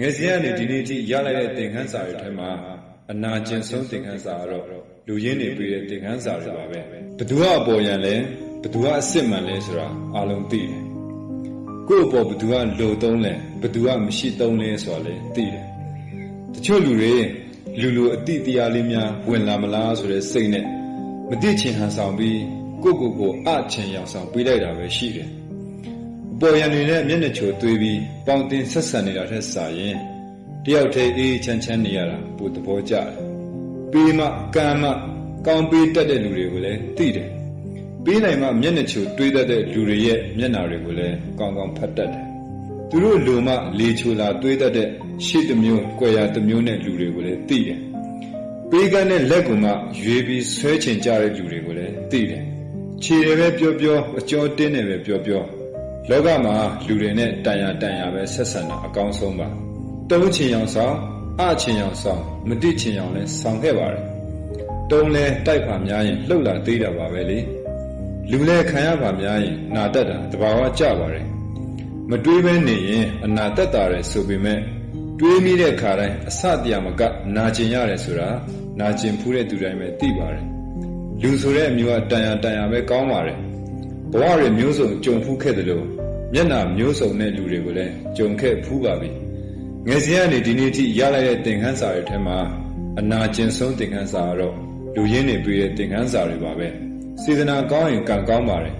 ငယ်စဉ်ကနေဒီနေ့ထိရလိုက်တဲ့သင်ခန်းစာတွေထဲမှာအနာကျင်ဆုံးသင်ခန်းစာကတော့လူရင်းတွေပေးတဲ့သင်ခန်းစာတွေပါပဲဘသူကအပေါ်ရန်လဲဘသူကအစ်စ်မှန်လဲဆိုတာအားလုံးသိတယ်ကိုယ့်အပေါ်ဘသူကလိုသုံးလဲဘသူကမရှိသုံးလဲဆိုတာလည်းသိတယ်တချို့လူတွေလူအတိတရားလေးများဝင်လာမလားဆိုတဲ့စိတ်နဲ့မသိချင်ဟန်ဆောင်ပြီးကိုအချင်ရောင်ဆောင်ပေးလိုက်တာပဲရှိတယ်ပေါ်ရန်တွေနဲ့မျက်နှာချိုသွေးပြီးပေါင်တင်ဆက်ဆံနေတာထက်စာရင်တယောက်တည်းအေးချမ်းနေရတာပိုသဘောကျတယ်ပေးမှကံမှကောင်းပေးတတ်တဲ့လူတွေကိုလည်းသိတယ်ပေးနိုင်မှမျက်နှာချိုတွေးတတ်တဲ့လူတွေရဲ့မျက်နှာတွေကိုလည်းကောင်းဖတ်တတ်တယ်သူတို့လူမှလေချိုလာတွေးတတ်တဲ့ရှေ့တစ်မျိုး၊ကွယ်ရာတစ်မျိုးနဲ့လူတွေကိုလည်းသိတယ်ပေးကမ်းတဲ့လက်ကူမှရွေးပြီးဆွဲချင်ကြတဲ့လူတွေကိုလည်းသိတယ်ခြေတွေပဲပြောအကျော်တင်းတယ်ပဲပြောလောကမှာလူတွေနဲ့တန်ရာပဲဆက်ဆံတာအကောင်းဆုံးပါတုံးချင်ရောင်ဆောင်အချင်ရောင်ဆောင်မတိချင်ရောင်လဲဆောင်ခဲ့ပါတယ်တုံးလဲတိုက်ပါများရင်လှုပ်လာသေးတာပါပဲလေလူလဲခံရပါများရင်နာတတ်တာတဘာဝကြပါတယ်မတွေးဘဲနေရင်အနာတက်တာတယ်ဆိုပေမဲ့တွေးမိတဲ့ခါတိုင်းအစတရားမကနာကျင်ရတယ်ဆိုတာနာကျင်ဖူးတဲ့သူတိုင်းပဲသိပါတယ်လူဆိုတဲ့အမျိုးကတန်ရာပဲကောင်းပါတယ်ဘဝတွေမျိုးစုံကြုံဖူးခဲ့တယ်လို့မျက်နှာမျိုးစုံတဲ့လူတွေကိုလည်းကြုံခဲ့ဖူးပါပြီငယ်စဉ်ကနေဒီနေ့ထိရလိုက်တဲ့သင်ခန်းစာတွေထဲမှာအနာကျင်ဆုံးသင်ခန်းစာကတော့လူရင်းတွေပေးတဲ့သင်ခန်းစာတွေပါပဲစေတနာကောင်းရင်ကံကောင်းပါတယ်